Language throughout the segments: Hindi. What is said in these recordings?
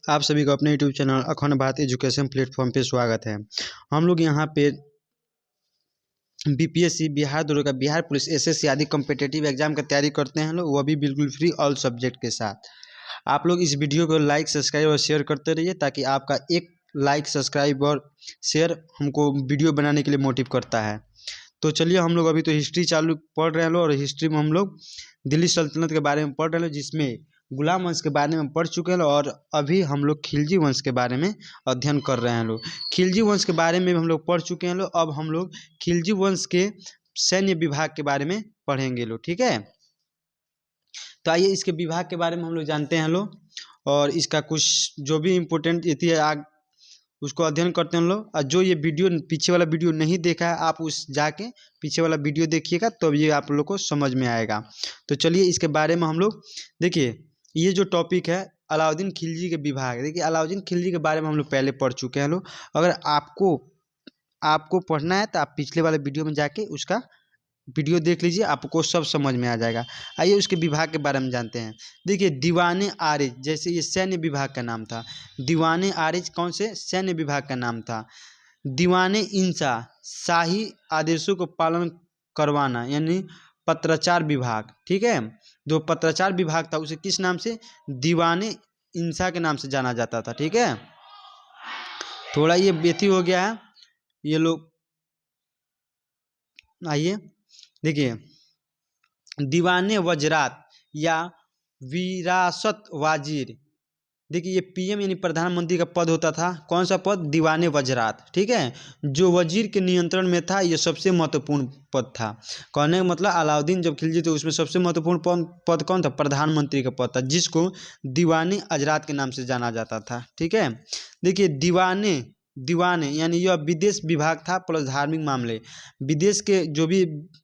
आप सभी को अपने यूट्यूब चैनल अखंड भारत एजुकेशन प्लेटफॉर्म पे स्वागत है। हम लोग यहाँ पे बीपीएससी, बिहार दरोगा, बिहार पुलिस, एसएससी आदि कॉम्पिटिटिव एग्जाम का तैयारी करते हैं लोग, वह भी बिल्कुल फ्री ऑल सब्जेक्ट के साथ। आप लोग इस वीडियो को लाइक, सब्सक्राइब और शेयर करते रहिए ताकि आपका एक लाइक, सब्सक्राइब और शेयर हमको वीडियो बनाने के लिए मोटिव करता है। तो चलिए, हम लोग अभी तो हिस्ट्री चालू पढ़ रहे हैं लोग, और हिस्ट्री में हम लोग दिल्ली सल्तनत के बारे में पढ़ रहे हैं, जिसमें गुलाम वंश के बारे में पढ़ चुके हैं और अभी हम लोग खिलजी वंश के बारे में अध्ययन कर रहे हैं लोग। खिलजी वंश के बारे में हम लोग पढ़ चुके हैं लोग। अब हम लोग खिलजी वंश के सैन्य विभाग के बारे में पढ़ेंगे लोग, ठीक है। तो आइए इसके विभाग के बारे में हम लोग जानते हैं लोग, और इसका कुछ जो भी इम्पोर्टेंट इतिहास उसको अध्ययन करते हैं हम लोग। और जो ये वीडियो पीछे वाला वीडियो नहीं देखा है, आप उस जाके पीछे वाला वीडियो देखिएगा, तो ये आप लोग को समझ में आएगा। तो चलिए इसके बारे में हम लोग देखिए, ये जो टॉपिक है अलाउद्दीन खिलजी के विभाग। देखिए, अलाउद्दीन खिलजी के बारे में हम लोग पहले पढ़ चुके हैं लोग। अगर आपको पढ़ना है तो आप पिछले वाले वीडियो में जाके उसका वीडियो देख लीजिए, आपको सब समझ में आ जाएगा। आइए उसके विभाग के बारे में जानते हैं। देखिए, दीवाने आरिज, जैसे ये सैन्य विभाग का नाम था। दीवाने आरिज कौन से सैन्य विभाग का नाम था। दीवाने इंसा, शाही आदेशों को पालन करवाना, यानी पत्राचार विभाग, ठीक है। जो पत्राचार विभाग था उसे किस नाम से, दीवाने इंसा के नाम से जाना जाता था, ठीक है। थोड़ा ये बेथी हो गया है ये लोग। आइए देखिए, दीवाने वजरात या विरासत वाजिर। देखिए, ये पीएम यानी प्रधानमंत्री का पद होता था। कौन सा पद, दीवाने वजरात, ठीक है। जो वजीर के नियंत्रण में था, ये सबसे महत्वपूर्ण पद था। कहने का मतलब, अलाउद्दीन जब खिलजी थे उसमें सबसे महत्वपूर्ण पद कौन था, प्रधानमंत्री का पद था, जिसको दीवाने अजरात के नाम से जाना जाता था, ठीक है। देखिए, दीवाने यानी यह विदेश विभाग था प्लस धार्मिक मामले। विदेश के जो भी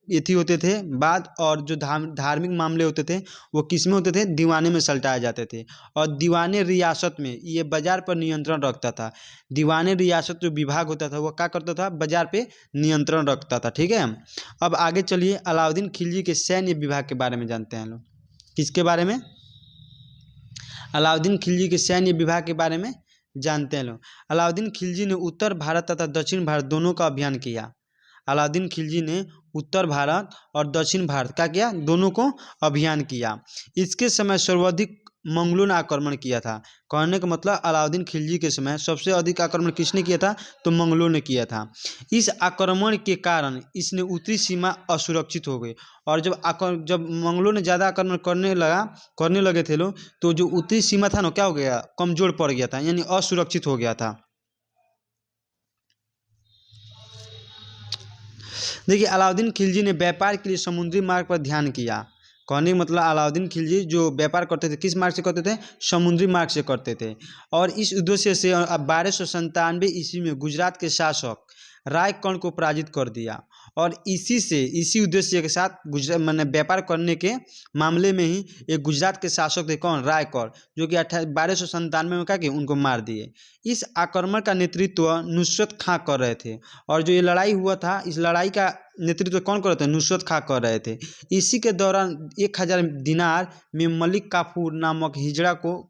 एथी होते थे बात, और जो धार्मिक मामले होते थे वो किस में होते थे, दीवाने में सल्टाए जाते थे। और दीवाने रियासत में ये बाजार पर नियंत्रण रखता था। दीवाने रियासत जो विभाग होता था वो क्या करता था, बाजार पे नियंत्रण रखता था, ठीक है। अब आगे चलिए, अलाउद्दीन खिलजी के सैन्य विभाग के बारे में जानते हैं लोग। किसके बारे में, अलाउद्दीन खिलजी के सैन्य विभाग के बारे में जानते हैं लोग। अलाउद्दीन खिलजी ने उत्तर भारत तथा दक्षिण भारत दोनों का अभियान किया। अलाउद्दीन खिलजी ने उत्तर भारत और दक्षिण भारत क्या किया, दोनों को अभियान किया। इसके समय सर्वाधिक मंगलों ने आक्रमण किया था। कहने का मतलब, अलाउद्दीन खिलजी के समय सबसे अधिक आक्रमण किसने किया था, तो मंगलों ने किया था। इस आक्रमण के कारण इसने उत्तरी सीमा असुरक्षित हो गई। और जब मंगलों ने ज़्यादा आक्रमण करने लगे थे लोग, तो जो उत्तरी सीमा था ना, क्या हो गया, कमजोर पड़ गया था, यानी असुरक्षित हो गया था। देखिए, अलाउद्दीन खिलजी ने व्यापार के लिए समुद्री मार्ग पर ध्यान किया। कहने का मतलब, अलाउद्दीन खिलजी जो व्यापार करते थे किस मार्ग से करते थे, समुद्री मार्ग से करते थे। और इस उद्देश्य से 1297 ईस्वी में गुजरात के शासक रायकर्ण को पराजित कर दिया। और इसी उद्देश्य के साथ गुजरात मैंने व्यापार करने के मामले में ही एक गुजरात के शासक थे, कौन, रायकर्ण, जो कि 1297 में क्या किए, उनको मार दिए। इस आक्रमण का नेतृत्व नुसरत खां कर रहे थे। और जो ये लड़ाई हुआ था, इस लड़ाई का नेतृत्व कौन कर रहे थे, नुसरत खां कर रहे थे। इसी के दौरान 1000 दिनार में मलिक काफूर नामक हिजड़ा को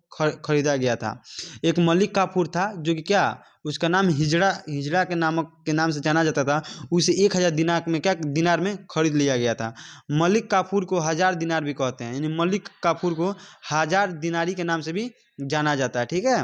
खरीदा गया था। एक मलिक काफूर था जो कि क्या, उसका नाम हिजड़ा के नाम से जाना जाता था। उसे 1000 दिनार में खरीद लिया गया था। मलिक काफूर को 1000 दिनार भी कहते हैं, यानी मलिक काफूर को 1000 दिनारी के नाम से भी जाना जाता है, ठीक है।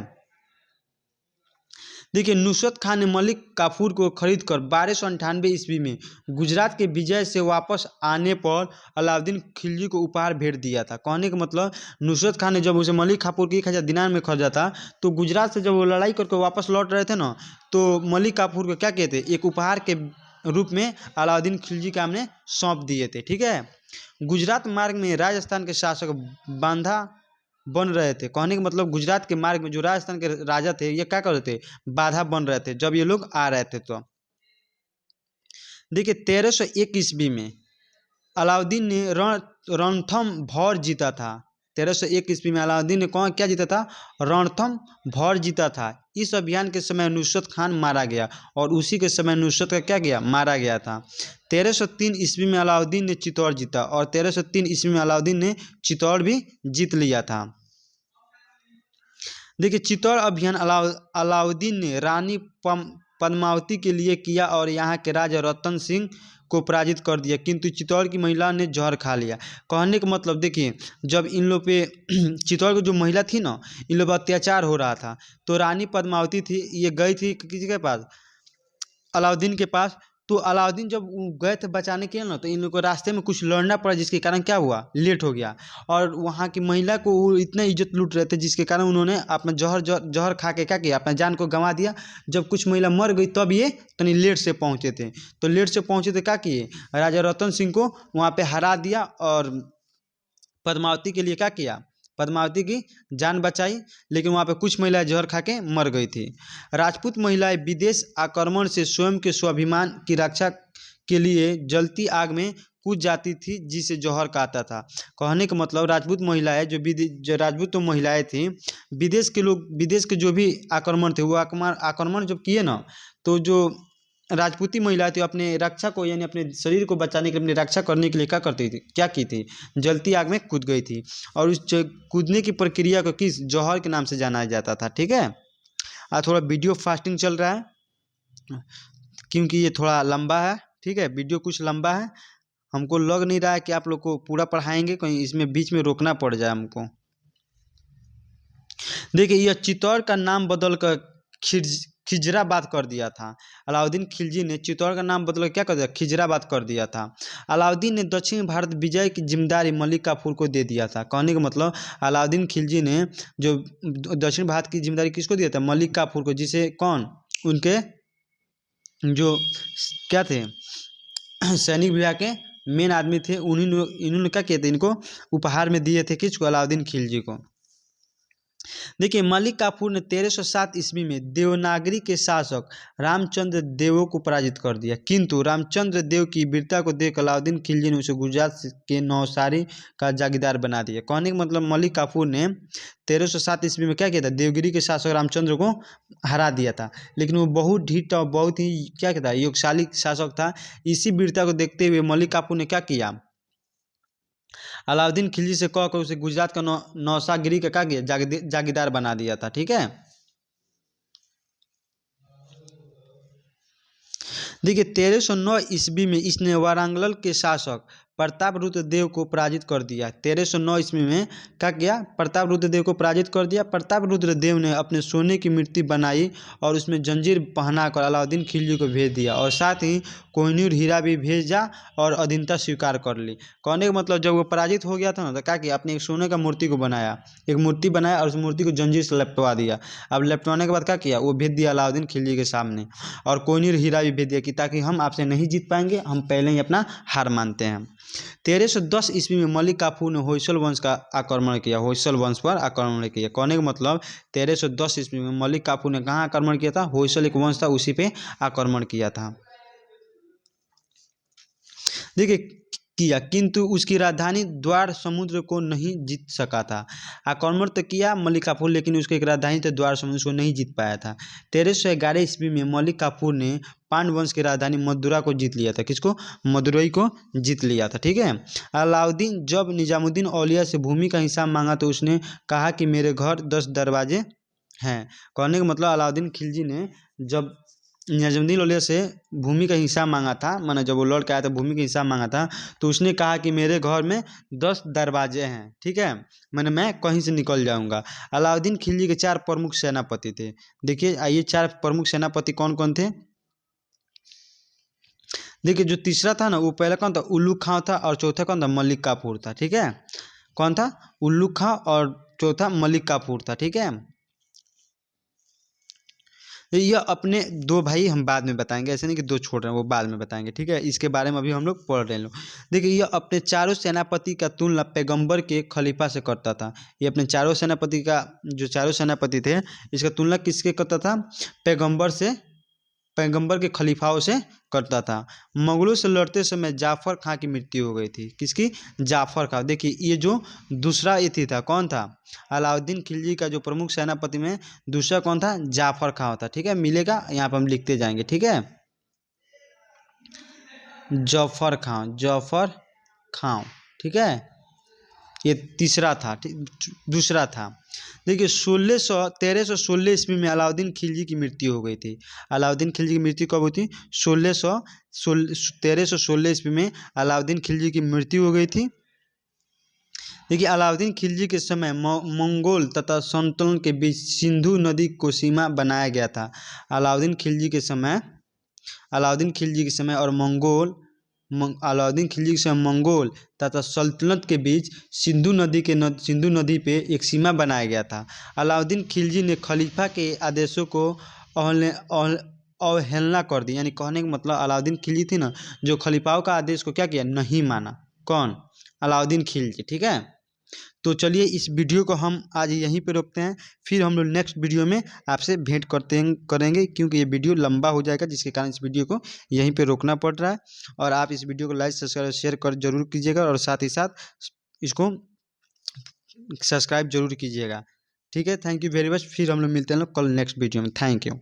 देखिए, नुसरत खान ने मलिक काफूर को खरीदकर 1298 ईस्वी में गुजरात के विजय से वापस आने पर अलाउद्दीन खिलजी को उपहार भेंट दिया था। कहने का मतलब, नुसरत खान ने जब उसे मलिक काफूर के 1000 दिनार में खरीदा था, तो गुजरात से जब वो लड़ाई करके वापस लौट रहे थे ना, तो मलिक काफूर को क्या कहते, एक उपहार के रूप में अलाउद्दीन खिलजी का हमने सौंप दिए थे, ठीक है। गुजरात मार्ग में राजस्थान के शासक बांधा बन रहे थे। कहने का मतलब, गुजरात के मार्ग में जो राजस्थान के राजा थे, ये क्या कर रहे थे, बाधा बन रहे थे जब ये लोग आ रहे थे। तो देखिए, 1301 ईस्वी में अलाउद्दीन ने रणथंभौर जीता था। 1301 ईस्वी में अलाउद्दीन ने क्या जीता था, रणथंभौर जीता था। इस अभियान के समय नुसरत खान मारा गया, और उसी के समय नुसरत का क्या गया, मारा गया था। 1303 ईस्वी में अलाउद्दीन ने चित्तौड़ जीता, और 1303 ईस्वी में अलाउद्दीन ने चित्तौड़ भी जीत लिया था। देखिए चित्तौड़ अभियान अलाउद्दीन ने रानी पद्मावती के लिए किया और यहाँ के राजा रतन सिंह को पराजित कर दिया, किंतु चित्तौड़ की महिला ने जहर खा लिया। कहने का मतलब देखिए, जब इन लोग पे चित्तौड़ की जो महिला थी ना, इन लोग पर अत्याचार हो रहा था, तो रानी पद्मावती थी, ये गई थी किसी के पास, अलाउद्दीन के पास। तो अलाउद्दीन जब गए थे बचाने के लिए ना, तो इन लोगों को रास्ते में कुछ लड़ना पड़ा, जिसके कारण क्या हुआ, लेट हो गया। और वहाँ की महिला को वो इतना इज्जत लूट रहे थे, जिसके कारण उन्होंने अपना जहर खा के क्या किया, अपना जान को गंवा दिया। जब कुछ महिला मर गई तब ये तनी लेट से पहुँचे थे। तो लेट से पहुँचे थे क्या किए, राजा रतन सिंह को वहाँ पर हरा दिया और पद्मावती के लिए क्या किया, पद्मावती की जान बचाई। लेकिन वहाँ पे कुछ महिलाएं जहर खा के मर गई थी। राजपूत महिलाएं विदेश आक्रमण से स्वयं के स्वाभिमान की रक्षा के लिए जलती आग में कूद जाती थी, जिसे जौहर कहता था। कहने का मतलब राजपूत महिलाएं जो राजपूत महिलाएं थी, विदेश के जो भी आक्रमण थे, वो आक्रमण जब किए ना, तो जो राजपूती महिला थी अपने रक्षा को, यानी अपने शरीर को बचाने के लिए, अपनी रक्षा करने के लिए क्या की थी, जलती आग में कूद गई थी। और उस कूदने की प्रक्रिया को किस जौहर के नाम से जाना जाता था। ठीक है, आज थोड़ा वीडियो फास्टिंग चल रहा है क्योंकि ये थोड़ा लंबा है। ठीक है, वीडियो कुछ लंबा है, हमको लग नहीं रहा है कि आप लोग को पूरा पढ़ाएंगे, कहीं इसमें बीच में रोकना पड़ जाए हमको। देखिए यह चित्तौड़ का नाम बदल कर खिजराबाद कर दिया था। अलाउद्दीन खिलजी ने चित्तौड़ का नाम बदल कर क्या कर दिया, खिजराबाद कर दिया था। अलाउद्दीन ने दक्षिण भारत विजय की जिम्मेदारी मलिक काफूर को दे दिया था। कहने का मतलब अलाउद्दीन खिलजी ने जो दक्षिण भारत की जिम्मेदारी किसको दिया था, मलिक काफूर को, जिसे कौन, उनके जो क्या थे, सैनिक विभाग के मेन आदमी थे, इन्होंने क्या किया था, इनको उपहार में दिए थे, किसको, अलाउद्दीन खिलजी को। देखिए मलिक काफूर ने 1307 ईस्वी में देवनागरी के शासक रामचंद्र देव को पराजित कर दिया, किंतु रामचंद्र देव की वीरता को देख अलाउद्दीन खिलजी ने उसे गुजरात के नौसारी का जागीरदार बना दिया। कहने का मतलब मलिक काफूर ने 1307 ईस्वी में क्या किया था, देवगिरी के शासक रामचंद्र को हरा दिया था, लेकिन वो बहुत ढीठ और बहुत ही क्या कहता है, योगशाली शासक था। इसी वीरता को देखते हुए मलिक काफूर ने क्या किया, अलाउद्दीन खिलजी से कहकर उसे गुजरात का नौसागिरी का क्या किया, जागीरदार बना दिया था। ठीक है, देखिए 1309 ईस्वी में इसने वारंगल के शासक प्रताप रुद्र देव को पराजित कर दिया। 1309 ईस्वी में क्या किया, प्रताप रुद्र देव को पराजित कर दिया। प्रताप रुद्र देव ने अपने सोने की मूर्ति बनाई और उसमें जंजीर पहनाकर अलाउद्दीन खिलजी को भेज दिया, और साथ ही कोहिनूर हीरा भी भेजा और अधीनता स्वीकार कर ली। कहने का मतलब जब वो पराजित हो गया था ना, तो क्या किया, अपने एक सोने का मूर्ति को बनाया, एक मूर्ति बनाया और उस मूर्ति को जंजीर से लपटवा दिया। अब लपटवाने के बाद क्या किया, वो भेज दिया अलाउद्दीन खिलजी के सामने, और कोहिनूर हीरा भी भेज दिया कि ताकि हम आपसे नहीं जीत पाएंगे, हम पहले ही अपना हार मानते हैं। 1310 ईस्वी में मलिक काफूर ने होयसल वंश का आक्रमण किया, होयसल वंश पर आक्रमण किया। कहने का मतलब 1310 ईस्वी में मलिक काफूर ने कहाँ आक्रमण किया था, होयसल एक वंश था, उसी पे आक्रमण किया था। देखिए किया, किंतु उसकी राजधानी द्वार समुद्र को नहीं जीत सका था। आक्रमण तो किया मलिक काफूर, लेकिन उसकी एक राजधानी तो द्वार समुद्र को नहीं जीत पाया था। 1311 ईस्वी में मलिक काफूर ने पांड्य वंश की राजधानी मदुरा को जीत लिया था। किसको, मदुरई को जीत लिया था। ठीक है, अलाउद्दीन जब निजामुद्दीन औलिया से भूमि का हिसाब मांगा तो उसने कहा कि मेरे घर 10 दरवाजे हैं। कहने का मतलब अलाउद्दीन खिलजी ने जब निजामुद्दीन औलिया से भूमि का हिस्सा मांगा था, माना जब वो लौट के आया था, भूमि का हिस्सा मांगा था, तो उसने कहा कि मेरे घर में 10 दरवाजे हैं। ठीक है, मैंने मैं कहीं से निकल जाऊंगा। अलाउद्दीन खिलजी के 4 प्रमुख सेनापति थे। देखिए आइए 4 प्रमुख सेनापति कौन कौन थे। देखिए जो तीसरा था ना, वो पहला कौन था, उल्लू खां था, और चौथा कौन था, मलिक काफूर था। ठीक है, कौन था, उल्लू खां, और चौथा मलिक काफूर था। ठीक है, यह अपने 2 भाई हम बाद में बताएंगे, ऐसे नहीं कि 2 छोड़ रहे हैं, वो बाद में बताएंगे। ठीक है, इसके बारे में अभी हम लोग पढ़ रहे हैं। देखिए यह अपने चारों सेनापति का तुलना पैगंबर के खलीफा से करता था। ये अपने चारों सेनापति का, जो चारों सेनापति थे, इसका तुलना किसके करता था, पैगंबर के खलीफाओं से करता था। मुगलों से लड़ते समय जाफर खां की मृत्यु हो गई थी। किसकी, जाफर खां। देखिए ये जो दूसरा ये था, कौन था, अलाउद्दीन खिलजी का जो प्रमुख सेनापति में दूसरा कौन था, जाफर खां था। ठीक है, मिलेगा यहाँ पर हम लिखते जाएंगे। ठीक है, जाफर खां, ठीक है। ये तीसरा था, दूसरा था। देखिए 1316 ईस्वी में अलाउद्दीन खिलजी की मृत्यु हो गई थी। अलाउद्दीन खिलजी की मृत्यु कब हुई थी? 1316 ईस्वी में अलाउद्दीन खिलजी की मृत्यु हो गई थी। देखिए अलाउद्दीन खिलजी के समय मंगोल तथा सल्तनत के बीच सिंधु नदी को सीमा बनाया गया था। अलाउद्दीन खिलजी के समय और अलाउद्दीन खिलजी के समय मंगोल तथा सल्तनत के बीच सिंधु नदी पे एक सीमा बनाया गया था। अलाउद्दीन खिलजी ने खलीफा के आदेशों को अवहेलना कर दी। यानी कहने का मतलब अलाउद्दीन खिलजी थी ना, जो खलीफाओं का आदेश को क्या किया? नहीं माना। कौन? अलाउद्दीन खिलजी। ठीक है, तो चलिए इस वीडियो को हम आज यहीं पे रोकते हैं, फिर हम लोग नेक्स्ट वीडियो में आपसे भेंट करेंगे, क्योंकि ये वीडियो लंबा हो जाएगा, जिसके कारण इस वीडियो को यहीं पे रोकना पड़ रहा है। और आप इस वीडियो को लाइक सब्सक्राइब शेयर कर जरूर कीजिएगा, और साथ ही साथ इसको सब्सक्राइब जरूर कीजिएगा। ठीक है, थैंक यू वेरी मच। फिर हम लोग मिलते हैं कल नेक्स्ट वीडियो में। Thank you.